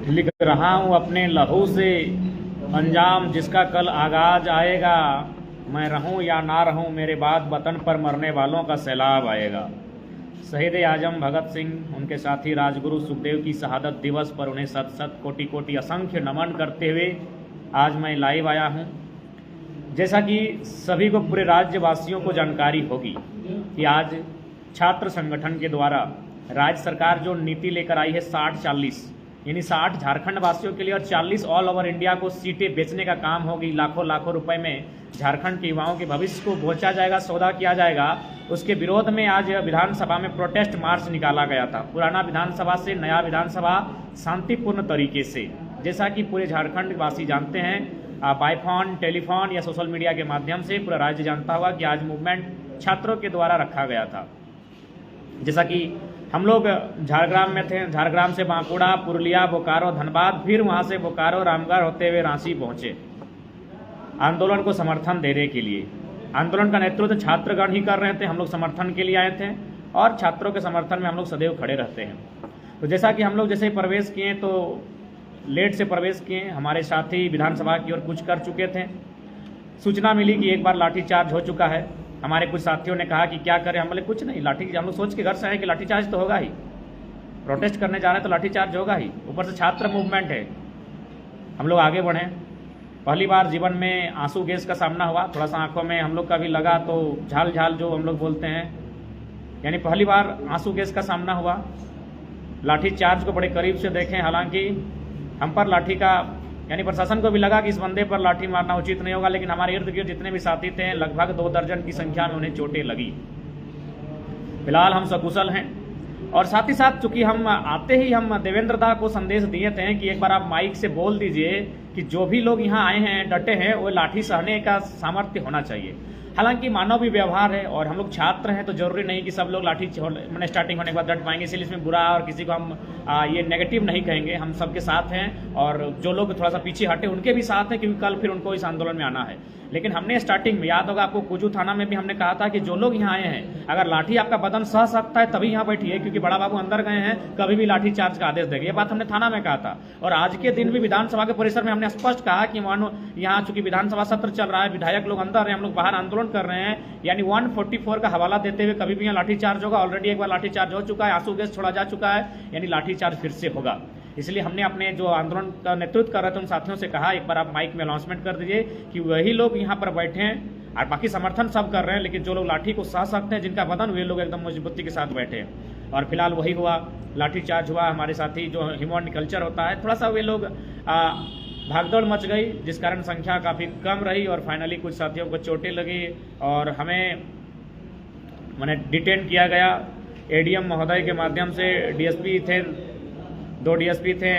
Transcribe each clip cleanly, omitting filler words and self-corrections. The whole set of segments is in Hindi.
लिख रहा हूँ अपने लहू से अंजाम जिसका कल आगाज आएगा। मैं रहूँ या ना रहूँ मेरे बाद वतन पर मरने वालों का सैलाब आएगा। शहीद आजम भगत सिंह, उनके साथी राजगुरु सुखदेव की शहादत दिवस पर उन्हें शत शत कोटि कोटि असंख्य नमन करते हुए आज मैं लाइव आया हूँ। जैसा कि सभी को, पूरे राज्यवासियों को जानकारी होगी कि आज छात्र संगठन के द्वारा राज्य सरकार जो नीति लेकर आई है 60-40, यानी 60 झारखंड वासियों के लिए और 40 ऑल ओवर इंडिया को सीटें बेचने का काम होगी। लाखों लाखों रुपए में झारखंड के युवाओं के भविष्य को बेचा जाएगा, सौदा किया जाएगा। उसके विरोध में आज विधानसभा में प्रोटेस्ट मार्च निकाला गया था। पुराना विधानसभा से नया विधानसभा शांतिपूर्ण तरीके से, जैसा कि पूरे झारखंड वासी जानते हैं, बाय फोन, टेलीफोन या सोशल मीडिया के माध्यम से पूरा राज्य जानता हुआ कि आज मूवमेंट छात्रों के द्वारा रखा गया था। जैसा कि हम लोग झारग्राम में थे, झारग्राम से बांकुड़ा, पुरुलिया, बोकारो, धनबाद, फिर वहाँ से बोकारो, रामगढ़ होते हुए रांची पहुँचे आंदोलन को समर्थन देने के लिए। आंदोलन का नेतृत्व छात्रगण ही कर रहे थे, हम लोग समर्थन के लिए आए थे और छात्रों के समर्थन में हम लोग सदैव खड़े रहते हैं। तो जैसा कि हम लोग जैसे ही प्रवेश किए तो लेट से प्रवेश किए, हमारे साथी विधानसभा की ओर कुछ कर चुके थे। सूचना मिली कि एक बार लाठीचार्ज हो चुका है। हमारे कुछ साथियों ने कहा कि क्या करें, हम बोले कुछ नहीं, लाठी, हम लोग सोच के घर से आए कि लाठीचार्ज तो होगा ही, प्रोटेस्ट करने जा रहे हैं तो लाठीचार्ज होगा ही, ऊपर से छात्र मूवमेंट है। हम लोग आगे बढ़े। पहली बार जीवन में आंसू गैस का सामना हुआ, थोड़ा सा आंखों में हम लोग का भी लगा, तो झाल झाल जो हम लोग बोलते हैं, यानी पहली बार आंसू गैस का सामना हुआ। लाठीचार्ज को बड़े करीब से देखें, हालांकि हम पर लाठी का, यानी प्रशासन को भी लगा कि इस बंदे पर लाठी मारना उचित नहीं होगा, लेकिन हमारे इर्द गिर्द जितने भी साथी थे लगभग 2 दर्जन की संख्या में उन्हें चोटें लगी। फिलहाल हम सकुशल हैं। और साथ ही साथ चूंकि हम आते ही हम देवेंद्र दा को संदेश दिए थे कि एक बार आप माइक से बोल दीजिए कि जो भी लोग यहाँ आए हैं, डटे हैं, वो लाठी सहने का सामर्थ्य होना चाहिए। हालांकि मानवीय व्यवहार है और हम लोग छात्र हैं, तो जरूरी नहीं कि सब लोग लाठी मैंने स्टार्टिंग होने के बाद डट पाएंगे, इसलिए इसमें बुरा और किसी को हम ये नेगेटिव नहीं कहेंगे। हम सबके साथ हैं और जो लोग थोड़ा सा पीछे हटे उनके भी साथ हैं, क्योंकि कल फिर उनको इस आंदोलन में आना है। लेकिन हमने स्टार्टिंग में, याद होगा आपको, कुजू थाना में भी हमने कहा था कि जो लोग यहाँ आए हैं, अगर लाठी आपका बदन सह सकता है तभी यहाँ बैठिए, क्योंकि बड़ा बाबू अंदर गए हैं, कभी भी लाठी चार्ज का आदेश देंगे। ये बात हमने थाना में कहा था। और आज के दिन भी विधानसभा के परिसर में हमने स्पष्ट कहा कि मानो यहाँ चूंकि विधानसभा सत्र चल रहा है, विधायक लोग अंदर हैं, हम लोग बाहर आंदोलन कर रहे हैं, यानी 144 का हवाला देते हुए कभी भी यहाँ लाठीचार्ज होगा। ऑलरेडी एक बार लाठीचार्ज हो चुका है, आंसू गैस छोड़ा जा चुका है, यानी लाठीचार्ज फिर से होगा। इसलिए हमने अपने जो आंदोलन का नेतृत्व कर रहे थे उन साथियों से कहा, एक बार आप माइक में अनाउंसमेंट कर दीजिए कि वही लोग यहाँ पर बैठे हैं, और बाकी समर्थन सब कर रहे हैं, लेकिन जो लोग लाठी को सह सकते हैं, जिनका बदन, वे लोग एकदम मजबूती के साथ बैठे हैं। और फिलहाल वही हुआ, लाठीचार्ज हुआ। हमारे साथी जो ह्यूमन कल्चर होता है, थोड़ा सा वे लोग भागदौड़ मच गई, जिस कारण संख्या काफ़ी कम रही और फाइनली कुछ साथियों को चोटें लगी और हमें मैंने डिटेन किया गया। एडीएम महोदय के माध्यम से, डीएसपी थे, 2 डीएसपी थे,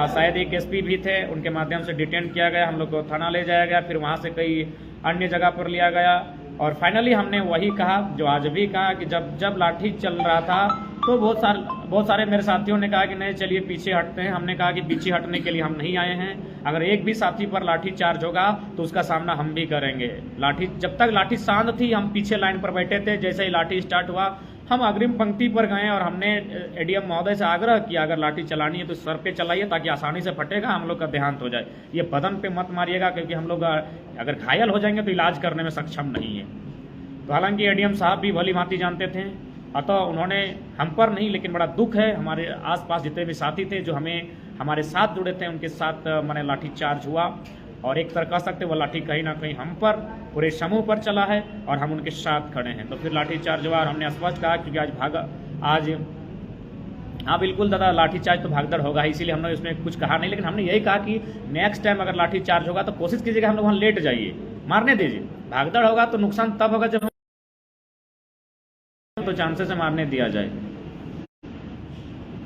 शायद एक एसपी भी थे, उनके माध्यम से डिटेन किया गया। हम लोग को थाना ले जाया गया, फिर वहाँ से कई अन्य जगह पर लिया गया और फाइनली हमने वही कहा जो आज भी कहा कि जब लाठी चल रहा था तो बहुत सारे मेरे साथियों ने कहा कि नहीं चलिए पीछे हटते हैं। हमने कहा कि पीछे हटने के लिए हम नहीं आए हैं, अगर एक भी साथी पर लाठी चार्ज होगा तो उसका सामना हम भी करेंगे। लाठी, जब तक लाठी शांत थी हम पीछे लाइन पर बैठे थे, जैसे ही लाठी स्टार्ट हुआ हम अग्रिम पंक्ति पर गए और हमने एडीएम महोदय से आग्रह किया, अगर लाठी चलानी है तो सर पे चलाइए ताकि आसानी से फटेगा, हम लोग का देहांत हो जाए। ये बदन पे मत मारिएगा, क्योंकि हम लोग अगर घायल हो जाएंगे तो इलाज करने में सक्षम नहीं है। तो हालांकि एडीएम साहब भी भली भांति जानते थे, अतः उन्होंने हम पर नहीं, लेकिन बड़ा दुख है हमारे आसपास जितने भी साथी थे जो हमारे साथ जुड़े थे, उनके साथ मैंने लाठी चार्ज हुआ और एक तरह कह सकते वो लाठी कहीं ना कहीं हम पर, पूरे समूह पर चला है और हम उनके साथ खड़े हैं। तो फिर लाठी चार्ज हुआ और हमने स्पष्ट कहा, क्योंकि आज हाँ बिल्कुल दादा, लाठी चार्ज तो भागदड़ होगा ही, इसीलिए हमने इसमें कुछ कहा नहीं, लेकिन हमने यही कहा कि नेक्स्ट टाइम अगर लाठी चार्ज होगा तो कोशिश कीजिएगा हम लोग वहाँ लेट जाइए, मारने दीजिए। भागदड़ होगा तो नुकसान तब होगा जब तो चांसेस से मारने दिया जाए।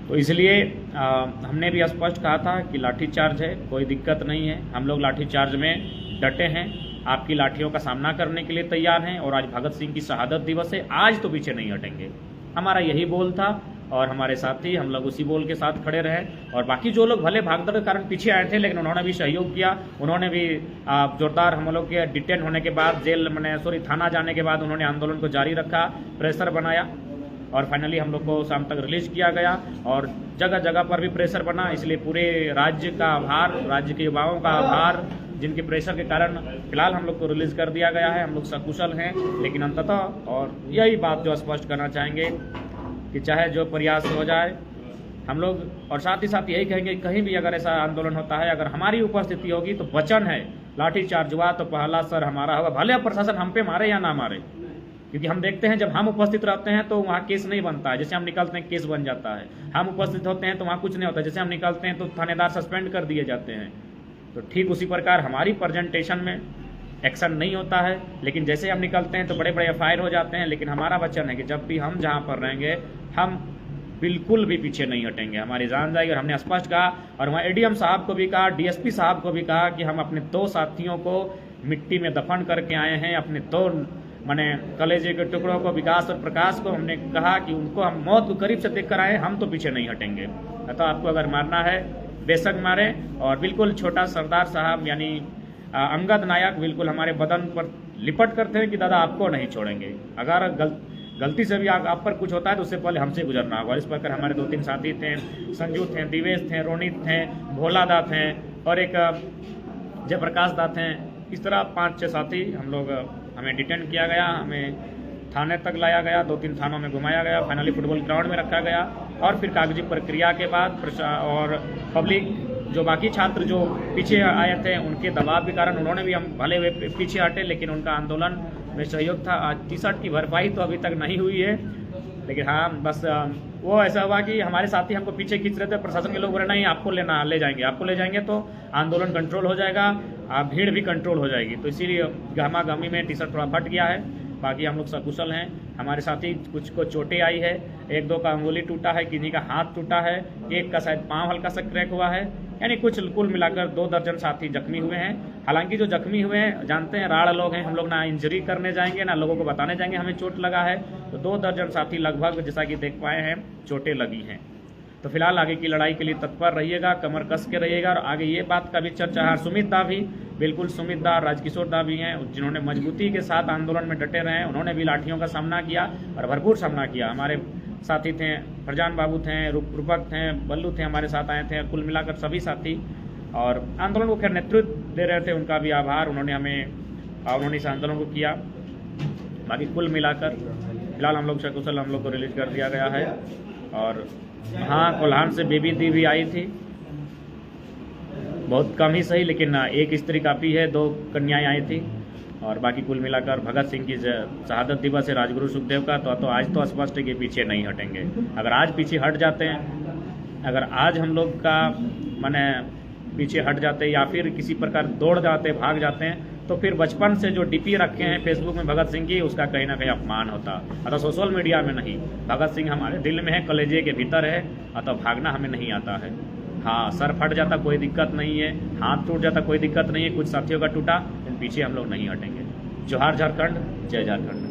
तो इसलिए हमने भी स्पष्ट कहा था कि लाठीचार्ज है, कोई दिक्कत नहीं है, हम लोग लाठीचार्ज में डटे हैं, आपकी लाठियों का सामना करने के लिए तैयार हैं। और आज भगत सिंह की शहादत दिवस है, आज तो पीछे नहीं हटेंगे। हमारा यही बोल था और हमारे साथी हम लोग उसी बोल के साथ खड़े रहे। और बाकी जो लोग भले भागदौड़ के कारण पीछे आए थे, लेकिन उन्होंने भी सहयोग किया, उन्होंने भी जोरदार, हम लोग के डिटेन होने के बाद, थाना जाने के बाद उन्होंने आंदोलन को जारी रखा, प्रेशर बनाया और फाइनली हम लोग को शाम तक रिलीज किया गया और जगह जगह पर भी प्रेशर बना। इसलिए पूरे राज्य का आभार, राज्य के युवाओं का आभार, जिनके प्रेशर के कारण फिलहाल हम लोग को रिलीज कर दिया गया है। हम लोग सकुशल हैं, लेकिन अंततः और यही बात जो स्पष्ट करना चाहेंगे कि चाहे जो प्रयास हो जाए हम लोग, और साथ ही साथ यही कहेंगे कि कहीं भी अगर ऐसा आंदोलन होता है, अगर हमारी उपस्थिति होगी तो वचन है लाठीचार्ज हुआ तो पहला सर हमारा होगा, भले अब प्रशासन हम पे मारे या ना मारे। क्योंकि हम देखते हैं जब हम उपस्थित रहते हैं तो वहाँ केस नहीं बनता है, जैसे हम निकलते हैं केस बन जाता है। हम उपस्थित होते हैं तो वहाँ कुछ नहीं होता, जैसे हम निकलते हैं तो थानेदार सस्पेंड कर दिए जाते हैं। तो ठीक उसी प्रकार हमारी प्रेजेंटेशन में एक्शन नहीं होता है, लेकिन जैसे हम निकलते हैं तो बड़े बड़े एफआईआर हो जाते हैं। लेकिन हमारा वचन है कि जब भी हम जहाँ पर रहेंगे हम बिल्कुल भी पीछे नहीं हटेंगे, हमारी जान जाएगी। और हमने स्पष्ट कहा, और वहाँ एडीएम साहब को भी कहा, डीएसपी साहब को भी कहा कि हम अपने 2 साथियों को मिट्टी में दफन करके आए हैं, अपने 2 माने कलेजे के टुकड़ों को, विकास और प्रकाश को हमने कहा कि उनको हम मौत को करीब से देख कर आए, हम तो पीछे नहीं हटेंगे। तो आपको अगर मारना है बेशक मारे। और बिल्कुल छोटा सरदार साहब यानी अंगद नायक बिल्कुल हमारे बदन पर लिपट करते हैं कि दादा आपको नहीं छोड़ेंगे, अगर गलती से भी आप पर कुछ होता है तो उससे पहले हमसे गुजरना होगा। इस प्रकार हमारे 2-3 साथी थे, संजू थे, दिवेश थे, रोनित थे, भोला दा थे और एक जयप्रकाश दा थे। इस तरह 5-6 साथी हम लोग, हमें डिटेन किया गया, हमें थाने तक लाया गया, 2-3 थानों में घुमाया गया, फाइनली फुटबॉल ग्राउंड में रखा गया। और फिर कागजी प्रक्रिया के बाद और पब्लिक जो बाकी छात्र जो पीछे आए थे उनके दबाव के कारण उन्होंने भी, हम भले वे पीछे हटे लेकिन उनका आंदोलन में सहयोग था। आज टी-शर्ट की भरपाई तो अभी तक नहीं हुई है, लेकिन हाँ बस वो ऐसा हुआ कि हमारे साथी हमको पीछे खींच रहे थे, प्रशासन के लोग बोले नहीं आपको ले जाएंगे, आपको ले जाएंगे तो आंदोलन कंट्रोल हो जाएगा, भीड़ भी कंट्रोल हो जाएगी। तो इसीलिए गहमा गहमी में टी-शर्ट थोड़ा फट गया है। बाकी हम लोग सकुशल हैं। हमारे साथी कुछ को चोटें आई है, 1-2 का अंगुली टूटा है, किन्हीं का हाथ टूटा है, एक का शायद पाँव हल्का सा क्रैक हुआ है, यानी कुछ कुल मिलाकर 2 दर्जन साथी जख्मी हुए हैं। हालांकि जो जख्मी हुए हैं जानते हैं राड़ लोग हैं, हम लोग ना इंजरी करने जाएंगे ना लोगों को बताने जाएंगे हमें चोट लगा है। तो 2 दर्जन साथी लगभग जैसा कि देख पाए हैं चोटें लगी हैं। तो फिलहाल आगे की लड़ाई के लिए तत्पर रहिएगा, कमर कस के रहिएगा। और आगे ये बात का भी चर्चा है, सुमित दा भी, बिल्कुल सुमित दा, राजकिशोर दा भी हैं जिन्होंने मजबूती के साथ आंदोलन में डटे रहे हैं। उन्होंने भी लाठियों का सामना किया और भरपूर सामना किया। हमारे साथी थे, फरजान बाबू थे, रूपक थे, बल्लू थे, हमारे साथ आए थे, कुल मिलाकर सभी साथी। और आंदोलन को खैर नेतृत्व दे रहे थे, उनका भी आभार, उन्होंने इस आंदोलन को किया। बाकी कुल मिलाकर फिलहाल हम लोग सकुशल, हम लोग को रिलीज कर दिया गया है। और हाँ, कोल्हान से बेबी दी भी आई थी, बहुत कम ही सही, लेकिन एक स्त्री काफ़ी है, 2 कन्याएं आई थी। और बाकी कुल मिलाकर भगत सिंह की शहादत दिवस है, राजगुरु सुखदेव का, तो आज तो स्पष्ट है कि पीछे नहीं हटेंगे। अगर आज पीछे हट जाते हैं, अगर आज हम लोग का माने पीछे हट जाते या फिर किसी प्रकार दौड़ जाते, भाग जाते हैं, तो फिर बचपन से जो डीपी रखे हैं फेसबुक में भगत सिंह की, उसका कहीं ना कहीं अपमान होता। अतः सोशल मीडिया में नहीं, भगत सिंह हमारे दिल में है, कलेजे के भीतर है, अतः भागना हमें नहीं आता है। हाँ, सर फट जाता कोई दिक्कत नहीं है, हाथ टूट जाता कोई दिक्कत नहीं है, कुछ साथियों का टूटा, लेकिन पीछे हम लोग नहीं हटेंगे। जोहार झारखंड, जय झारखंड।